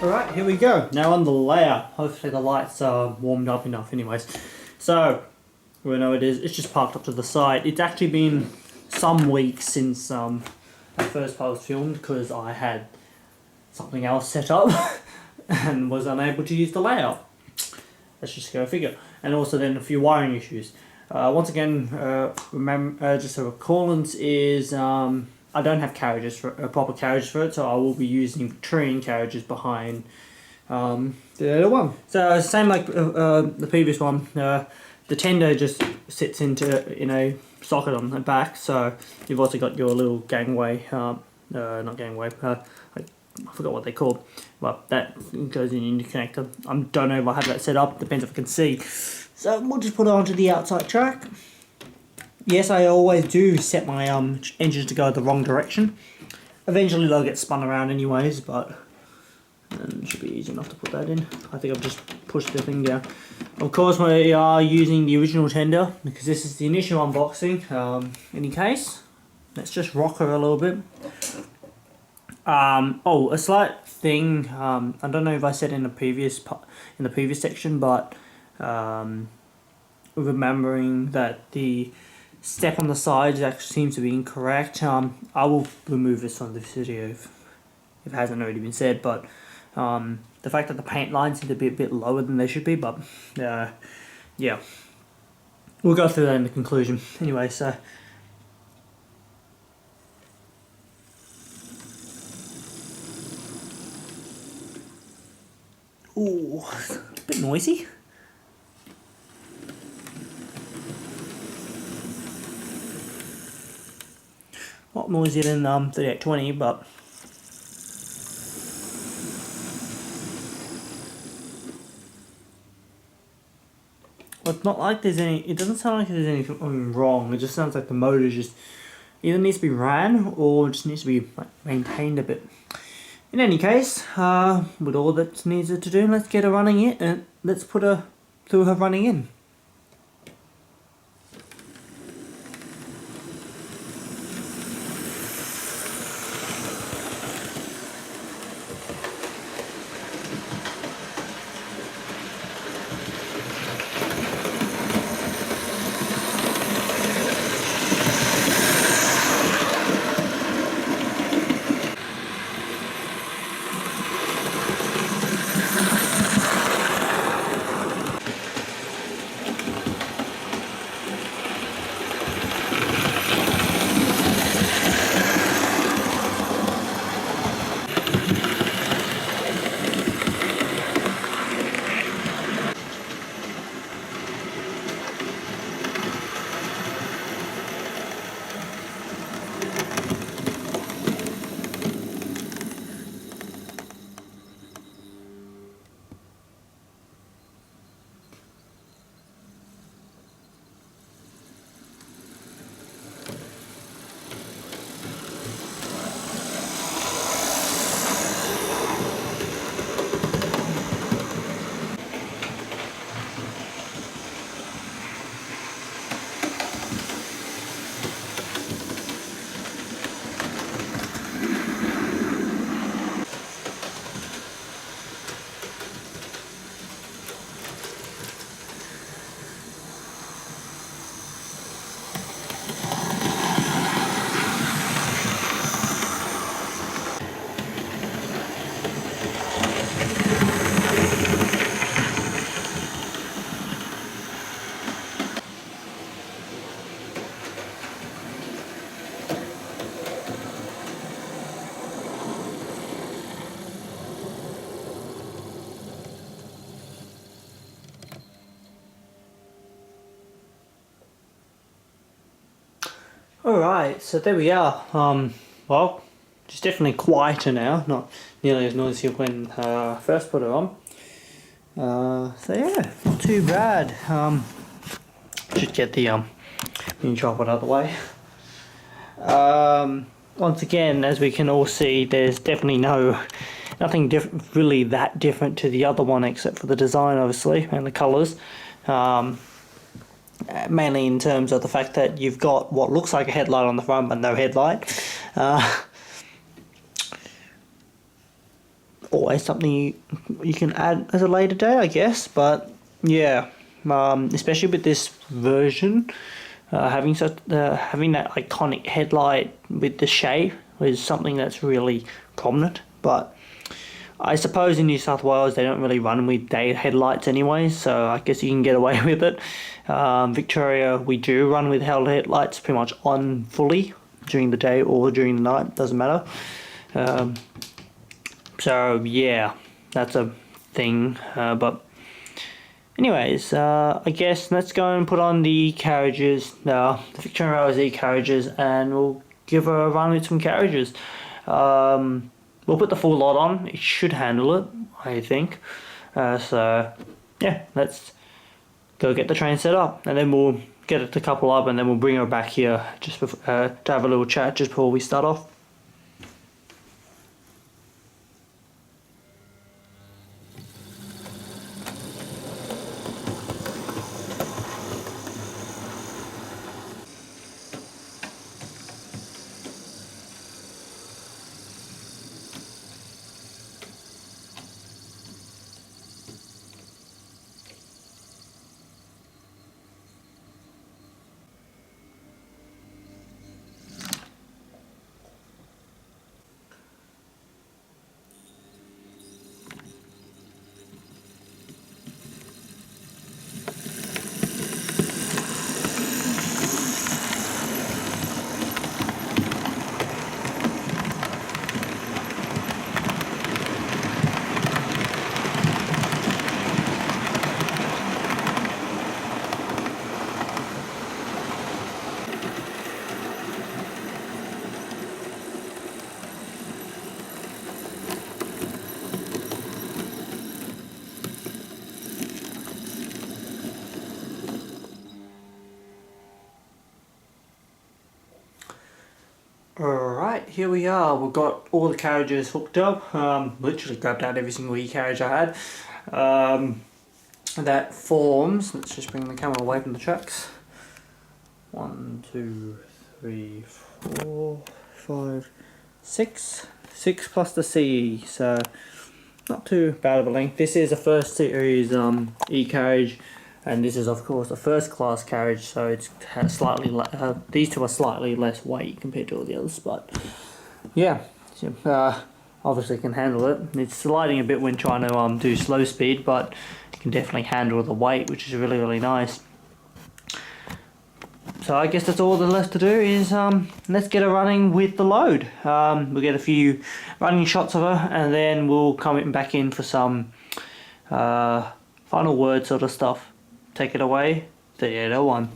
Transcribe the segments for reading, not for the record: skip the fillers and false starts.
Alright, here we go. Now on the layout. Hopefully the lights are warmed up enough anyways. So, we know it is. It's just parked up to the side. It's actually been some weeks since the first part was filmed because I had something else set up and was unable to use the layout. Let's just go figure. And also then a few wiring issues. Once again, remember, just a recallance is I don't have carriages for proper carriages for it, so I will be using Victorian carriages behind the other one. So same like the previous one, the tender just sits in a socket on the back. So you've also got your little gangway, not gangway. I forgot what they're called, but that goes in your connector. I don't know if I have that set up. Depends if I can see. So we'll just put it onto the outside track. Yes, I always do set my engines to go the wrong direction. Eventually they'll get spun around anyways, but it should be easy enough to put that in. I think I've just pushed the thing down. Of course we are using the original tender because this is the initial unboxing. Any case, let's just rock her a little bit. Oh, a slight thing, I don't know if I said in the previous section, but remembering that the step on the sides actually seems to be incorrect. I will remove this from the video if it hasn't already been said, but the fact that the paint lines seem to be a bit lower than they should be, but yeah, we'll go through that in the conclusion. Anyway, so ooh, a bit noisy. A lot noisier than 3820, but it's not like there's any. It doesn't sound like there's anything wrong. It just sounds like the motor just either needs to be ran or just needs to be like maintained a bit. In any case, with all that needs to do, let's get her running in and let's put her through her running in. Alright, so there we are. Well, it's definitely quieter now, not nearly as noisy when I first put it on. So yeah, not too bad. Just get the mini tripod out of the way. Once again, as we can all see, there's definitely nothing really that different to the other one, except for the design, obviously, and the colours. Mainly in terms of the fact that you've got what looks like a headlight on the front, but no headlight. Always something you can add as a later date, I guess. But yeah, especially with this version, having that iconic headlight with the shape is something that's really prominent. But I suppose in New South Wales they don't really run with day headlights anyway, so I guess you can get away with it. Victoria, we do run with headlights pretty much on fully during the day or during the night, doesn't matter. So yeah, that's a thing. But anyways, I guess let's go and put on the carriages, the Victoria OZ carriages, and we'll give a run with some carriages. We'll put the full lot on. It should handle it, I think. So yeah, let's go get the train set up, and then we'll get it to couple up, and then we'll bring her back here just before, to have a little chat just before we start off. Alright, here we are. We've got all the carriages hooked up. Literally grabbed out every single e-carriage I had. That forms, let's just bring the camera away from the tracks. 1, 2, 3, 4, 5, 6. 6 plus the CE, so not too bad of a length. This is a first series e-carriage, and this is of course a first class carriage, so it's slightly these two are slightly less weight compared to all the others, but yeah, obviously can handle it. It's sliding a bit when trying to do slow speed, but it can definitely handle the weight, which is really nice. So I guess that's all that's left to do is let's get her running with the load. We'll get a few running shots of her, and then we'll come back in for some final word sort of stuff. Take it away, Theatre 1.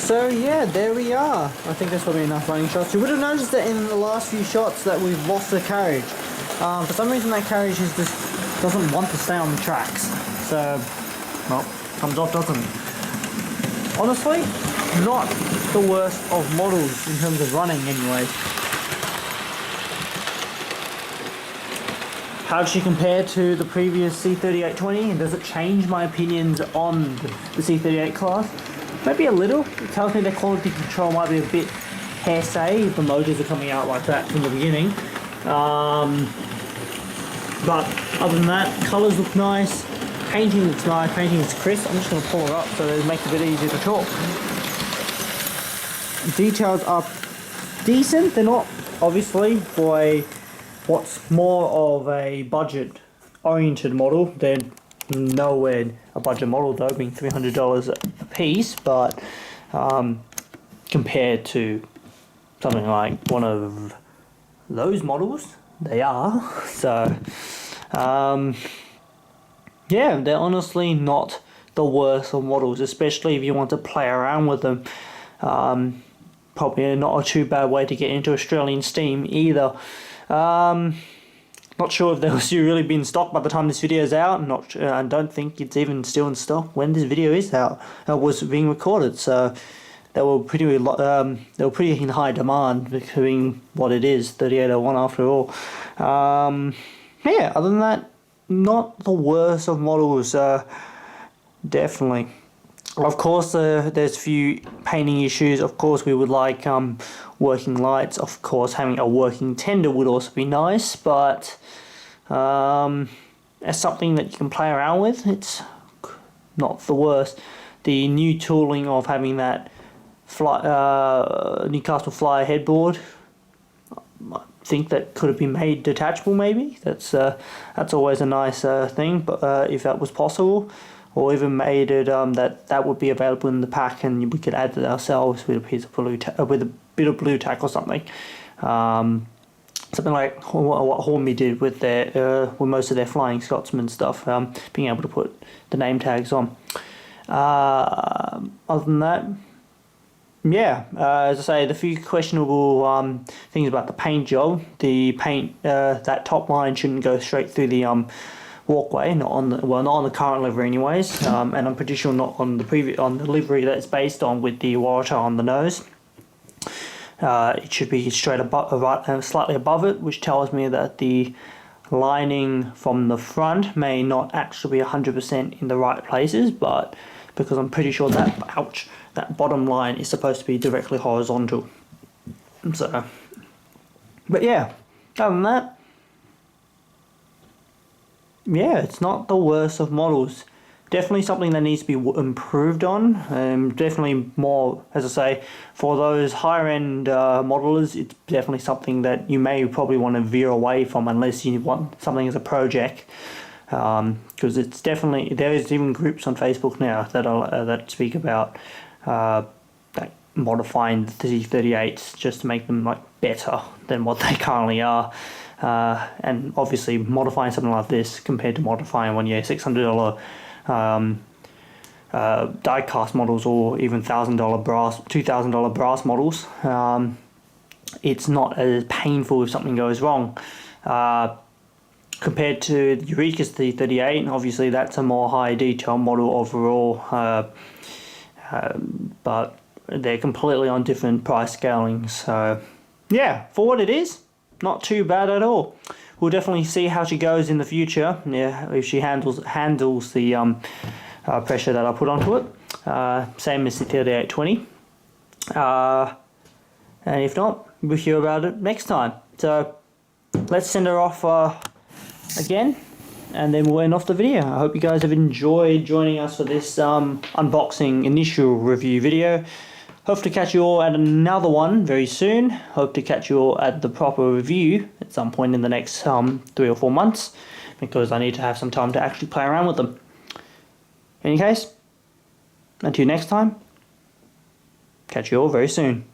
So yeah, there we are. I think that's probably enough running shots. You would have noticed that in the last few shots that we've lost the carriage. For some reason that carriage is just doesn't want to stay on the tracks. So, well, comes off, doesn't it? Honestly, not the worst of models in terms of running anyway. How does she compare to the previous C3820? And does it change my opinions on the C38 class? Maybe a little. It tells me the quality control might be a bit hearsay if the motors are coming out like that from the beginning. But other than that, colours look nice, painting looks nice, painting is crisp. I'm just going to pull her up so it makes it a bit easier to talk. Details are decent. They're not, obviously, for a what's more of a budget oriented model. They're nowhere a budget model though, being $300 a piece, but compared to something like one of those models, they are. So yeah, they're honestly not the worst of models, especially if you want to play around with them. Probably not a too bad way to get into Australian Steam either. Not sure if they'll still really be in stock by the time this video is out. I don't think it's even still in stock when this video is out. Was being recorded, so they were pretty in high demand, being what it is, 3801 after all. Yeah, other than that, not the worst of models. Definitely. Of course, there's a few painting issues. Of course, we would like working lights. Of course, having a working tender would also be nice, but as something that you can play around with, it's not the worst. The new tooling of having that Newcastle Flyer headboard, I think that could have been made detachable maybe. That's always a nice thing, but if that was possible. Or even made it that would be available in the pack, and we could add it ourselves with a piece of blue with a bit of blue tack or something. Something like what Hornby did with their with most of their Flying Scotsman stuff, being able to put the name tags on. Other than that, yeah, as I say, the few questionable things about the paint job. The paint, that top line shouldn't go straight through the walkway, not on the current livery anyways, and I'm pretty sure not on the livery that it's based on with the water on the nose. It should be straight above, slightly above it, which tells me that the lining from the front may not actually be 100% in the right places, but because I'm pretty sure that that bottom line is supposed to be directly horizontal. So, but yeah, other than that, yeah, it's not the worst of models. Definitely something that needs to be improved on. Definitely more, as I say, for those higher end modelers, it's definitely something that you may probably want to veer away from unless you want something as a project. Because it's definitely, there's even groups on Facebook now that that speak about modifying the C38s just to make them like better than what they currently are. And obviously modifying something like this compared to modifying one, $600 die cast models, or even $2,000 brass models, it's not as painful if something goes wrong compared to the Eureka's C38. And obviously that's a more high detail model overall, but they're completely on different price scalings. So yeah, for what it is, not too bad at all. We'll definitely see how she goes in the future. Yeah, if she handles the pressure that I put onto it. Same as the 3820. And if not, we'll hear about it next time. So let's send her off again, and then we'll end off the video. I hope you guys have enjoyed joining us for this unboxing initial review video. Hope to catch you all at another one very soon. Hope to catch you all at the proper review at some point in the next 3 or 4 months, because I need to have some time to actually play around with them. In any case, until next time, catch you all very soon.